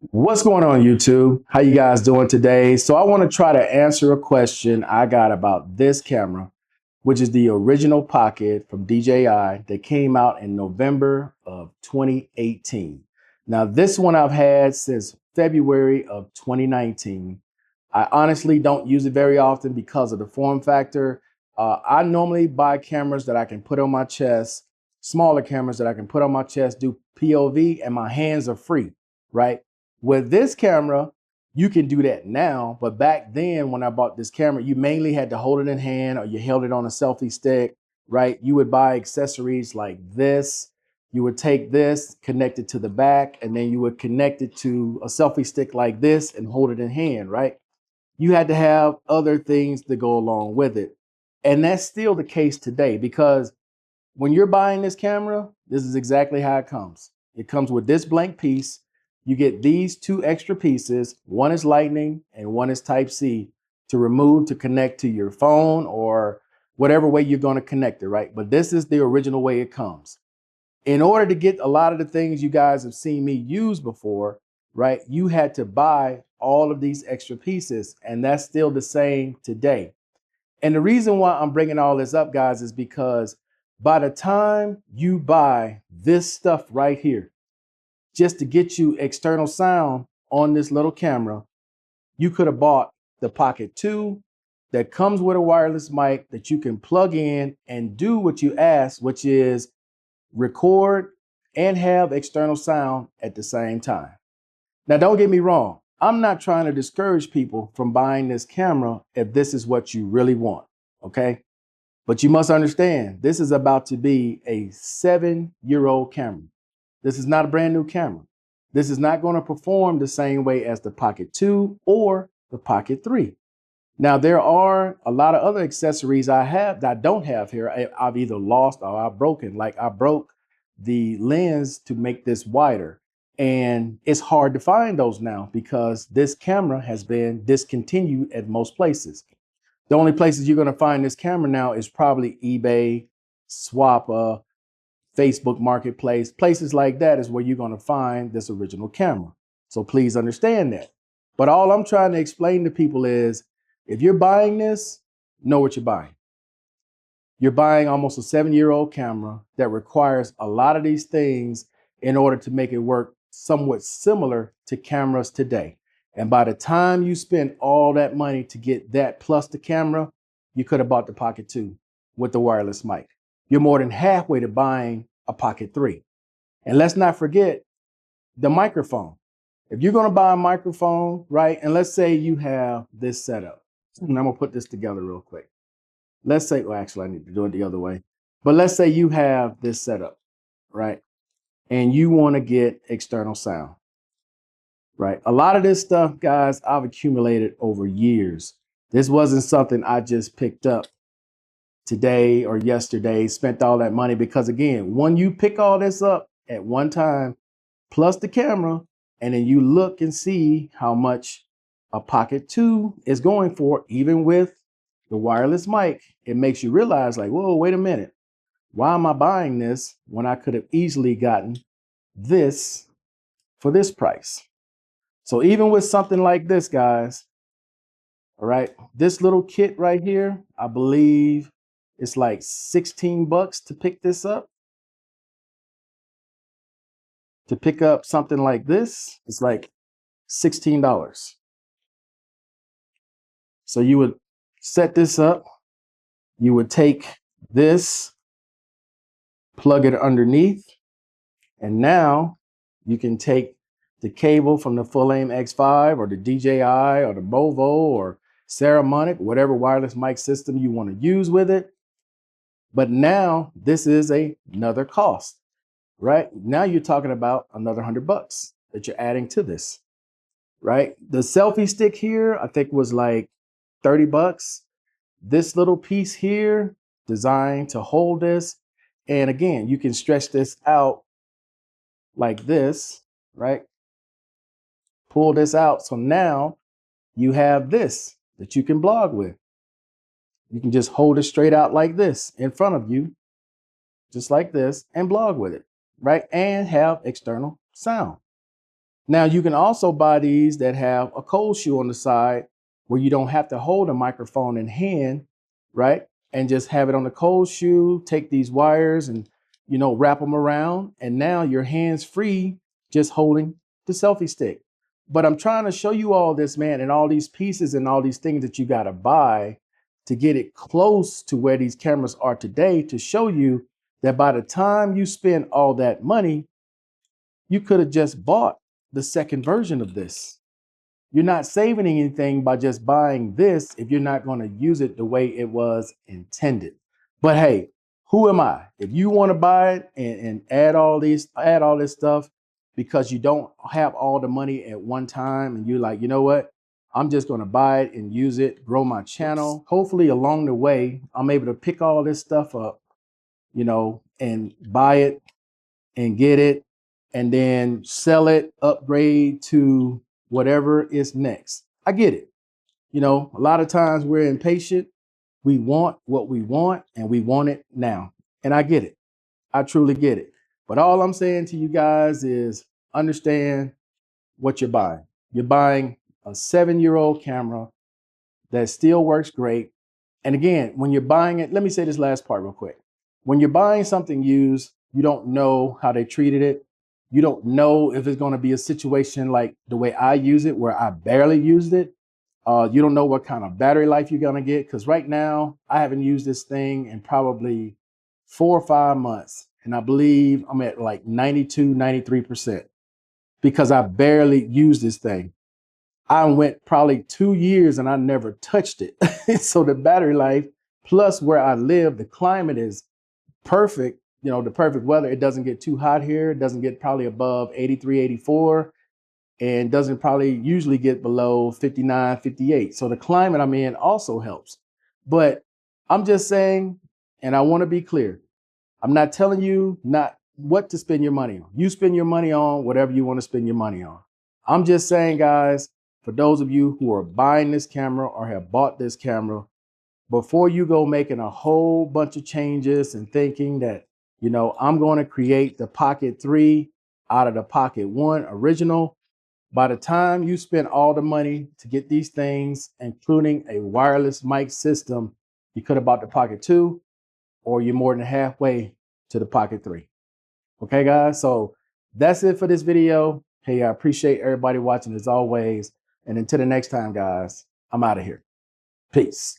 What's going on, YouTube? How you guys doing today? So I want to try to answer a question I got about this camera, which is the original Pocket from DJI that came out in November of 2018. Now, this one I've had since February of 2019. I honestly don't use it very often because of the form factor. I normally buy cameras that I can put on my chest, smaller cameras that I can put on my chest, do POV, and my hands are free, right? With this camera, you can do that now, but back then when I bought this camera, you mainly had to hold it in hand or you held it on a selfie stick, right? You would buy accessories like this. You would take this, connect it to the back, and then you would connect it to a selfie stick like this and hold it in hand, right? You had to have other things to go along with it. And that's still the case today because when you're buying this camera, this is exactly how it comes. It comes with this blank piece. You get these two extra pieces. One is Lightning and one is Type-C to remove to connect to your phone or whatever way you're going to connect it, right? But this is the original way it comes. In order to get a lot of the things you guys have seen me use before, right, you had to buy all of these extra pieces, and that's still the same today. And the reason why I'm bringing all this up, guys, is because by the time you buy this stuff right here, just to get you external sound on this little camera, you could have bought the Pocket 2 that comes with a wireless mic that you can plug in and do what you asked, which is record and have external sound at the same time. Now, don't get me wrong. I'm not trying to discourage people from buying this camera if this is what you really want, okay? But you must understand, this is about to be a 7-year-old camera. This is not a brand new camera. This is not going to perform the same way as the Pocket 2 or the Pocket 3. Now, there are a lot of other accessories I have that I don't have here. I've either lost or I've broken. Like I broke the lens to make this wider. And it's hard to find those now because this camera has been discontinued at most places. The only places you're going to find this camera now is probably eBay, Swappa, Facebook Marketplace. Places like that is where you're going to find this original camera. So please understand that. But all I'm trying to explain to people is if you're buying this, know what you're buying. You're buying almost a 7-year-old camera that requires a lot of these things in order to make it work somewhat similar to cameras today. And by the time you spend all that money to get that plus the camera, you could have bought the Pocket 2 with the wireless mic. You're more than halfway to buying a Pocket 3. And let's not forget the microphone. If you're going to buy a microphone, right, and let's say you have this setup. And I'm going to put this together real quick. Let's say, well, actually, I need to do it the other way. But let's say you have this setup, right, and you want to get external sound. Right. A lot of this stuff, guys, I've accumulated over years. This wasn't something I just picked up today or yesterday, spent all that money because, again, when you pick all this up at one time, plus the camera, and then you look and see how much a Pocket 2 is going for, even with the wireless mic, it makes you realize, like, whoa, wait a minute. Why am I buying this when I could have easily gotten this for this price? So even with something like this, guys, all right, this little kit right here, I believe it's like 16 bucks to pick this up. To pick up something like this, it's like $16. So you would set this up, you would take this, plug it underneath, and now you can take the cable from the Full Aim X5 or the DJI or the Bovo or Saramonic, whatever wireless mic system you want to use with it. But now this is another cost, right? Now you're talking about another $100 that you're adding to this, right? The selfie stick here, I think was like 30 bucks. This little piece here designed to hold this. And again, you can stretch this out like this, right? Pull this out. So now you have this that you can blog with. You can just hold it straight out like this in front of you, just like this, and blog with it, right? And have external sound. Now you can also buy these that have a cold shoe on the side where you don't have to hold a microphone in hand, right? And just have it on the cold shoe, take these wires and, wrap them around. And now your hands free just holding the selfie stick. But I'm trying to show you all this, man, and all these pieces and all these things that you got to buy to get it close to where these cameras are today, to show you that by the time you spend all that money, you could have just bought the second version of this. You're not saving anything by just buying this if you're not going to use it the way it was intended. But hey, who am I? If you want to buy it and add all this stuff because you don't have all the money at one time and you're like, you know what? I'm just going to buy it and use it, grow my channel. Hopefully along the way, I'm able to pick all this stuff up, and buy it and get it and then sell it, upgrade to whatever is next. I get it. A lot of times we're impatient. We want what we want and we want it now. And I get it. I truly get it. But all I'm saying to you guys is understand what you're buying. You're buying a 7-year-old camera that still works great. And again, when you're buying it, let me say this last part real quick. When you're buying something used, you don't know how they treated it. You don't know if it's going to be a situation like the way I use it, where I barely used it. You don't know what kind of battery life you're going to get. Because right now, I haven't used this thing in probably 4 or 5 months. And I believe I'm at like 92, 93% because I barely used this thing. I went probably 2 years and I never touched it. So the battery life, plus where I live, the climate is perfect, the perfect weather. It doesn't get too hot here. It doesn't get probably above 83, 84, and doesn't probably usually get below 59, 58. So the climate I'm in also helps. But I'm just saying, and I want to be clear, I'm not telling you not what to spend your money on. You spend your money on whatever you want to spend your money on. I'm just saying, guys, for those of you who are buying this camera or have bought this camera, before you go making a whole bunch of changes and thinking that, I'm going to create the Pocket 3 out of the Pocket 1 original, by the time you spend all the money to get these things, including a wireless mic system, you could have bought the Pocket 2, or you're more than halfway to the Pocket 3. Okay, guys? So that's it for this video. Hey, I appreciate everybody watching as always. And until the next time, guys, I'm out of here. Peace.